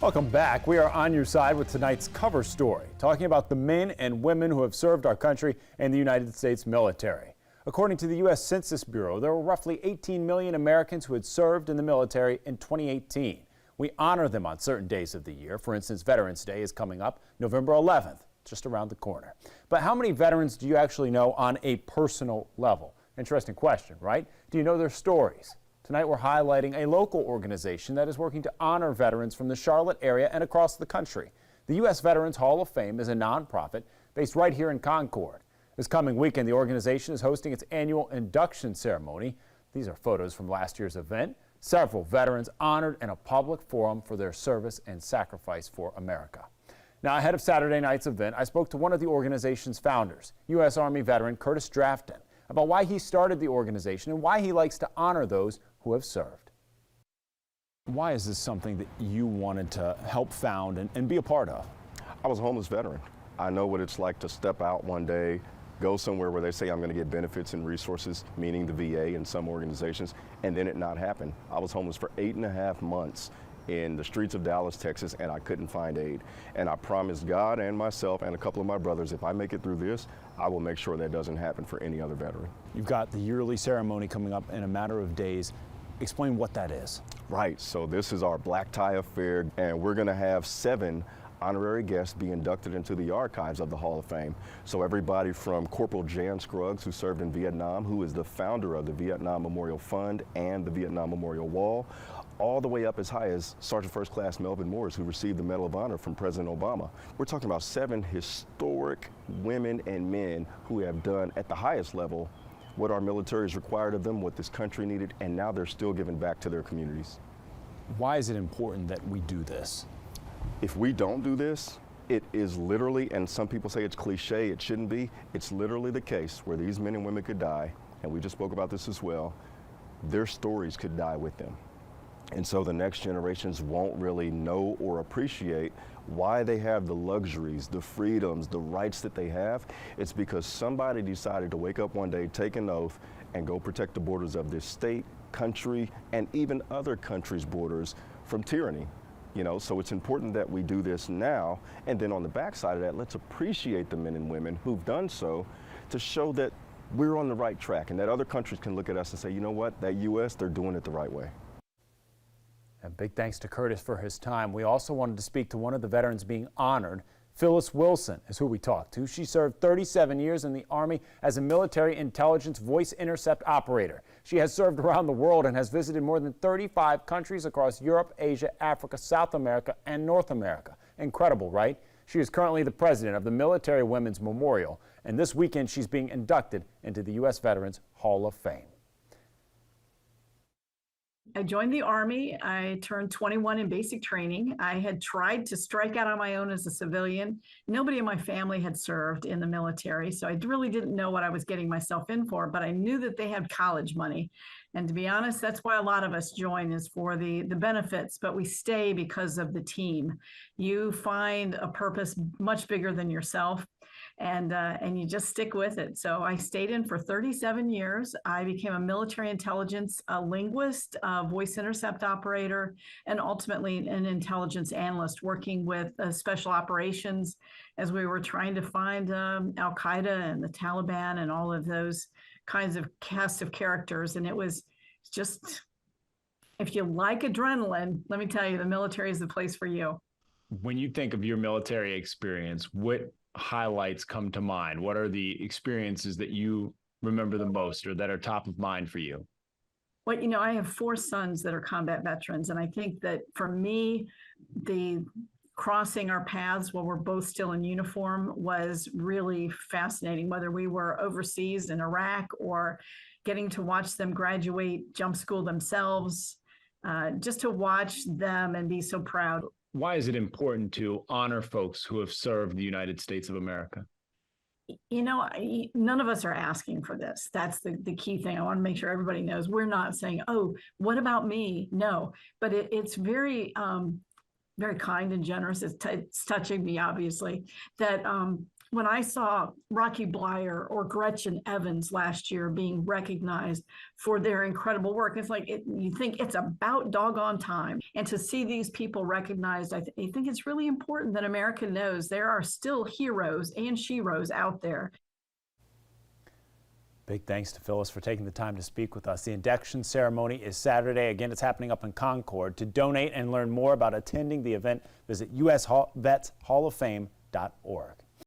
Welcome back. We are on your side with tonight's cover story, talking about the men and women who have served our country and the United States military. According to the U.S. Census Bureau, there were roughly 18 million Americans who had served in the military in 2018. We honor them on certain days of the year. For instance, Veterans Day is coming up November 11th, just around the corner. But how many veterans do you actually know on a personal level? Interesting question, right? Do you know their stories? Tonight we're highlighting a local organization that is working to honor veterans from the Charlotte area and across the country. The U.S. Veterans Hall of Fame is a nonprofit based right here in Concord. This coming weekend, the organization is hosting its annual induction ceremony. These are photos from last year's event. Several veterans honored in a public forum for their service and sacrifice for America. Now, ahead of Saturday night's event, I spoke to one of the organization's founders, U.S. Army veteran Curtis Drafton, about why he started the organization and why he likes to honor those who have served. Why is this something that you wanted to help found and be a part of? I was a homeless veteran. I know what it's like to step out one day, go somewhere where they say I'm going to get benefits and resources, meaning the VA and some organizations, and then it not happen. I was homeless for 8.5 months in the streets of Dallas, Texas, and I couldn't find aid. And I promised God and myself and a couple of my brothers, if I make it through this, I will make sure that doesn't happen for any other veteran. You've got the yearly ceremony coming up in a matter of days. Explain what that is. Right, so this is our black tie affair, and we're going to have 7 honorary guests be inducted into the archives of the Hall of Fame. So everybody from Corporal Jan Scruggs, who served in Vietnam, who is the founder of the Vietnam Memorial Fund and the Vietnam Memorial Wall, all the way up as high as Sergeant First Class Melvin Morris, who received the Medal of Honor from President Obama. We're talking about 7 historic women and men who have done at the highest level what our military is required of them, what this country needed, and now they're still giving back to their communities. Why is it important that we do this? If we don't do this, it is literally, and some people say it's cliche, it shouldn't be, it's literally the case where these men and women could die, and we just spoke about this as well, their stories could die with them. And so the next generations won't really know or appreciate why they have the luxuries, the freedoms, the rights that they have. It's because somebody decided to wake up one day, take an oath, and go protect the borders of this state, country, and even other countries' borders from tyranny. You know, so it's important that we do this now, and then on the backside of that, let's appreciate the men and women who've done so to show that we're on the right track and that other countries can look at us and say, you know what, that U.S., they're doing it the right way. And big thanks to Curtis for his time. We also wanted to speak to one of the veterans being honored. Phyllis Wilson is who we talked to. She served 37 years in the Army as a military intelligence voice intercept operator. She has served around the world and has visited more than 35 countries across Europe, Asia, Africa, South America, and North America. Incredible, right? She is currently the president of the Military Women's Memorial, and this weekend she's being inducted into the U.S. Veterans Hall of Fame. I joined the Army. I turned 21 in basic training. I had tried to strike out on my own as a civilian. Nobody in my family had served in the military, so I really didn't know what I was getting myself in for, but I knew that they had college money. And to be honest, that's why a lot of us join, is for the benefits, but we stay because of the team. You find a purpose much bigger than yourself, and you just stick with it. So I stayed in for 37 years. I became a military intelligence linguist, voice intercept operator, and ultimately an intelligence analyst, working with special operations as we were trying to find Al-Qaeda and the Taliban and all of those kinds of cast of characters. And it was just, if you like adrenaline, let me tell you, the military is the place for you. When you think of your military experience, what highlights come to mind? What are the experiences that you remember the most or that are top of mind for you? Well, you know, I have 4 sons that are combat veterans, and I think that for me, the crossing our paths while we're both still in uniform was really fascinating, whether we were overseas in Iraq or getting to watch them graduate jump school themselves, just to watch them and be so proud. Why is it important to honor folks who have served the United States of America? You know, none of us are asking for this. That's the key thing. I want to make sure everybody knows. We're not saying, oh, what about me? No, but it's very, very kind and generous. It's touching me, obviously, that when I saw Rocky Blyer or Gretchen Evans last year being recognized for their incredible work, it's like you think it's about doggone time. And to see these people recognized, I think it's really important that America knows there are still heroes and sheroes out there. Big thanks to Phyllis for taking the time to speak with us. The induction ceremony is Saturday. Again, it's happening up in Concord. To donate and learn more about attending the event, visit usvetshallofFame.org.